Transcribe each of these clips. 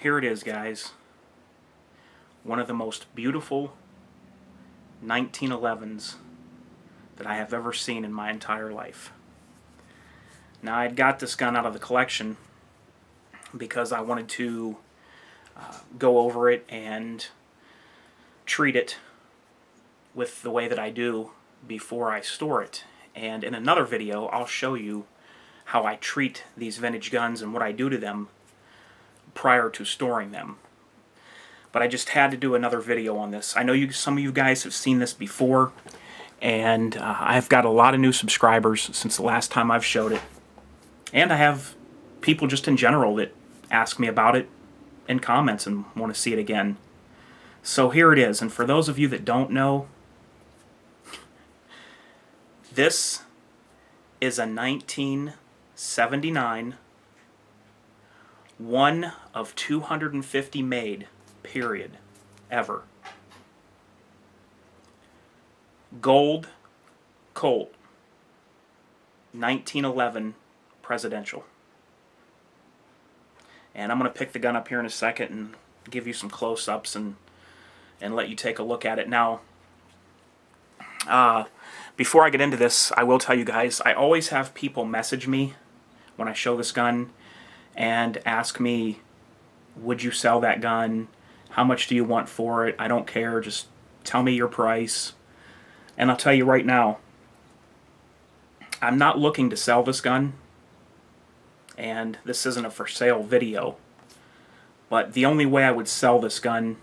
Here it is, guys. One of the most beautiful 1911s that I have ever seen in my entire life. Now, I'd got this gun out of the collection because I wanted to go over it and treat it with the way that I do before I store it. And in another video, I'll show you how I treat these vintage guns and what I do to them prior to storing them. But I just had to do another video on this. I know some of you guys have seen this before, and I've got a lot of new subscribers since the last time I've showed it. And I have people just in general that ask me about it in comments and want to see it again. So here it is, and for those of you that don't know, this is a 1979, one of 250 made, period, ever. Gold Colt 1911 presidential. And I'm going to pick the gun up here in a second and give you some close-ups and let you take a look at it. Now, before I get into this, I will tell you guys, I always have people message me when I show this gun and ask me, would you sell that gun? How much do you want for it? I don't care, just tell me your price. And I'll tell you right now, I'm not looking to sell this gun, and this isn't a for sale video, but the only way I would sell this gun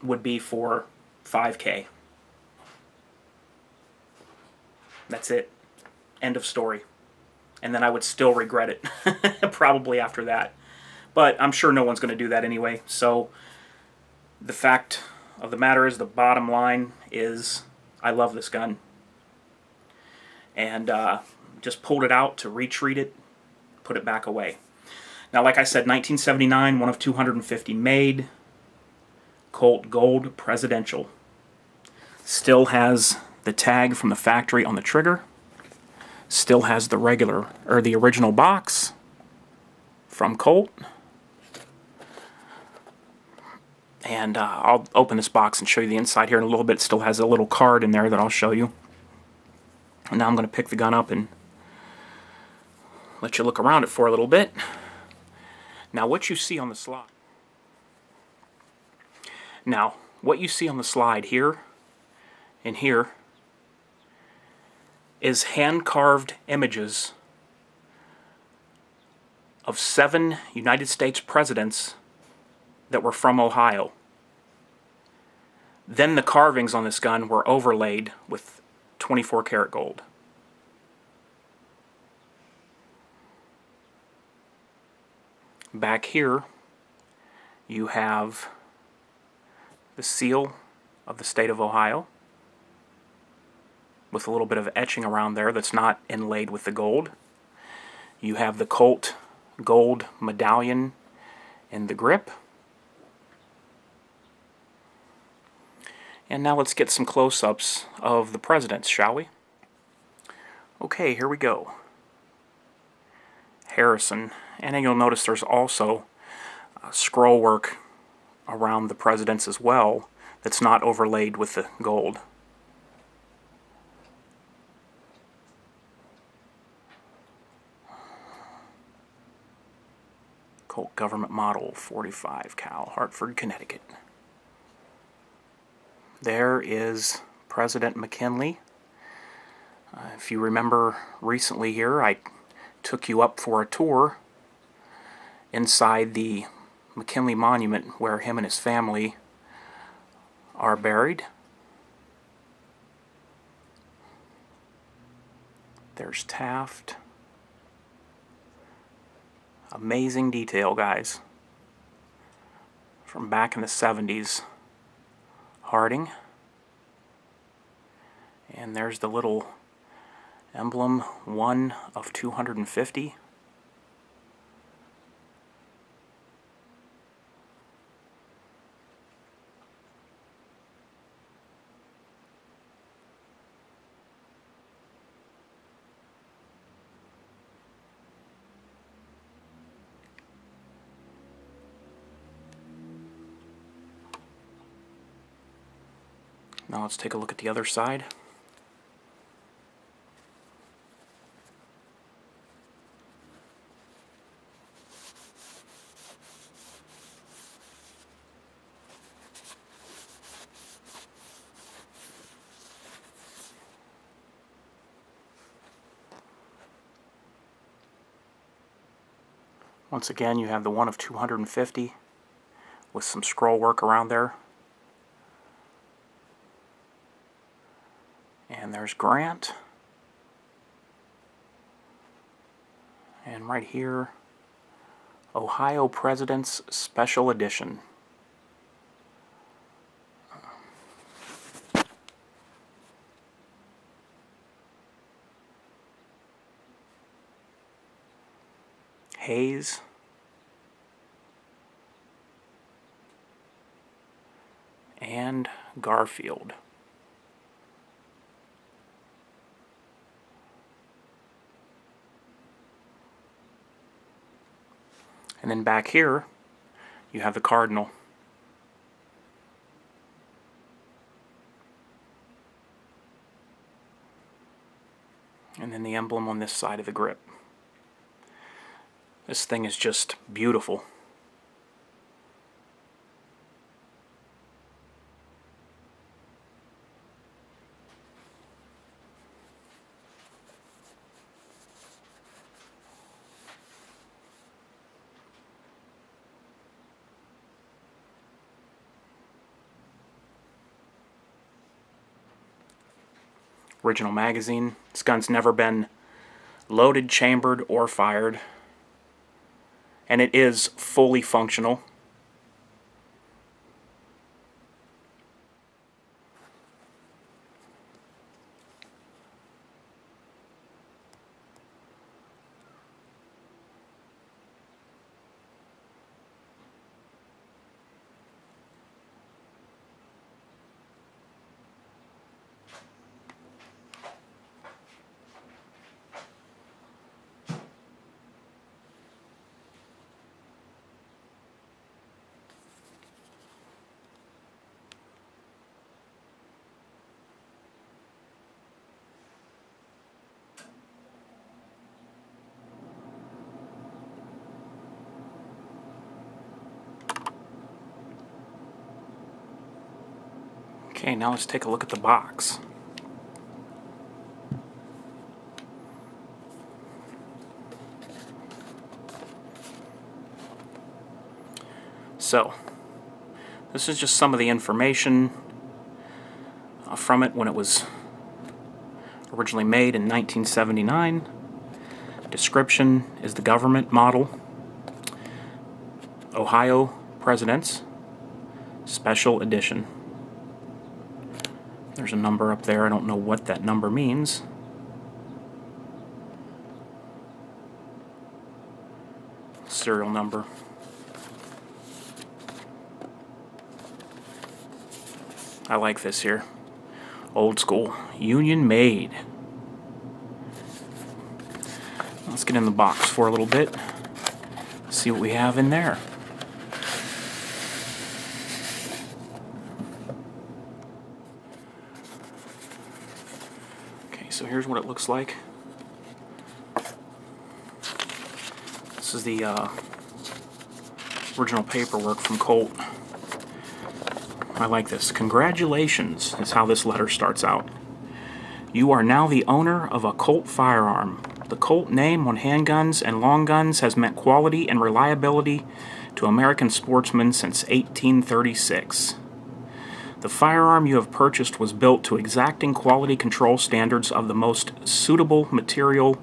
would be for $5K. That's it. End of story. And then I would still regret it, probably after that. But I'm sure no one's going to do that anyway. So the fact of the matter is, the bottom line is, I love this gun. And just pulled it out to retreat it, put it back away. Now, like I said, 1979, one of 250 made, Colt Gold Presidential. Still has the tag from the factory on the trigger. Still has the regular, or the original box from Colt. And I'll open this box and show you the inside here in a little bit. It still has a little card in there that I'll show you. And now I'm going to pick the gun up and let you look around it for a little bit. Now, what you see on the slide. Now, what you see on the slide here and here is hand-carved images of 7 United States presidents that were from Ohio. Then the carvings on this gun were overlaid with 24 karat gold. Back here you have the seal of the state of Ohio with a little bit of etching around there that's not inlaid with the gold. You have the Colt gold medallion in the grip. And now let's get some close-ups of the presidents, shall we? Okay, here we go. Harrison. And then you'll notice there's also scroll work around the presidents as well that's not overlaid with the gold. Colt Government Model 45 cal, Hartford, Connecticut. There is President McKinley. If you remember recently here, I took you up for a tour inside the McKinley Monument where him and his family are buried. There's Taft. Amazing detail, guys. From back in the 70s. Harding. And there's the little emblem, 1 of 250. Now let's take a look at the other side. Once again, you have the one of 250 with some scroll work around there. And there's Grant. And right here, Ohio President's Special Edition. Hayes. And Garfield. And then back here, you have the Cardinal. And then the emblem on this side of the grip. This thing is just beautiful. Original magazine. This gun's never been loaded, chambered, or fired. And it is fully functional. Okay, now let's take a look at the box. So, this is just some of the information from it when it was originally made in 1979. Description is the government model. Ohio President's Special Edition. There's a number up there. I don't know what that number means. Serial number. I like this here. Old school. Union made. Let's get in the box for a little bit. See what we have in there. Okay, so here's what it looks like. This is the original paperwork from Colt. I like this. Congratulations is how this letter starts out. You are now the owner of a Colt firearm. The Colt name on handguns and long guns has meant quality and reliability to American sportsmen since 1836. The firearm you have purchased was built to exacting quality control standards of the most suitable materials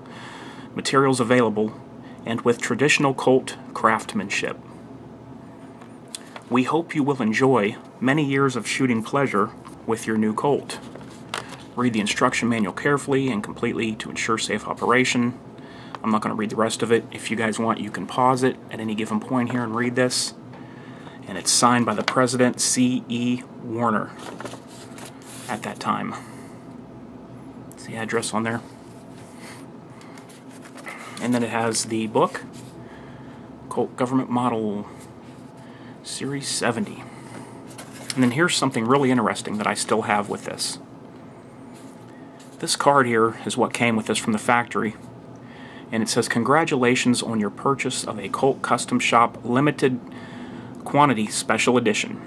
available and with traditional Colt craftsmanship. We hope you will enjoy many years of shooting pleasure with your new Colt. Read the instruction manual carefully and completely to ensure safe operation. I'm not going to read the rest of it. If you guys want, you can pause it at any given point here and read this. And it's signed by the President C.E. Warner at that time. It's the address on there. And then it has the book, Colt Government Model Series 70. And then here's something really interesting that I still have with this. This card here is what came with this from the factory. And it says, "Congratulations on your purchase of a Colt Custom Shop Limited Quantity Special Edition.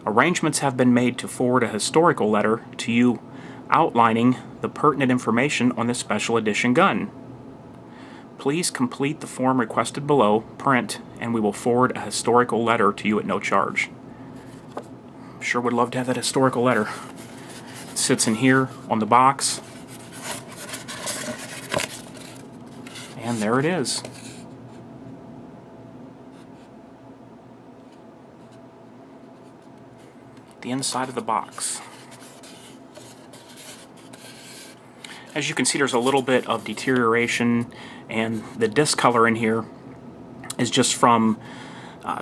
Arrangements have been made to forward a historical letter to you outlining the pertinent information on this special edition gun. Please complete the form requested below, print, and we will forward a historical letter to you at no charge." Sure would love to have that historical letter. It sits in here on the box. And there it is. The inside of the box. As you can see, there's a little bit of deterioration, and the discolor in here is just from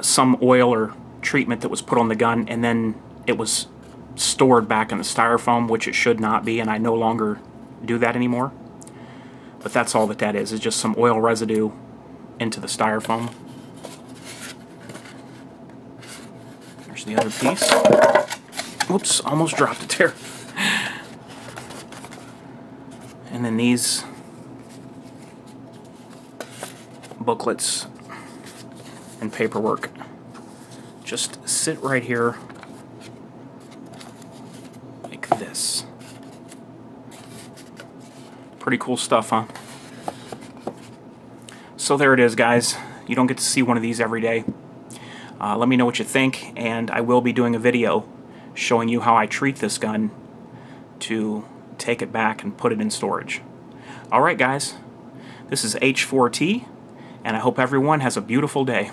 some oil or treatment that was put on the gun, and then it was stored back in the styrofoam, which it should not be, and I no longer do that anymore. But that's all that is. It's just some oil residue into the styrofoam. There's the other piece. Whoops, almost dropped it there. And then these booklets and paperwork just sit right here like this. Pretty cool stuff, huh? So there it is, guys. You don't get to see one of these every day. Let me know what you think, and I will be doing a video showing you how I treat this gun to take it back and put it in storage. Alright, guys. This is H4T, and I hope everyone has a beautiful day.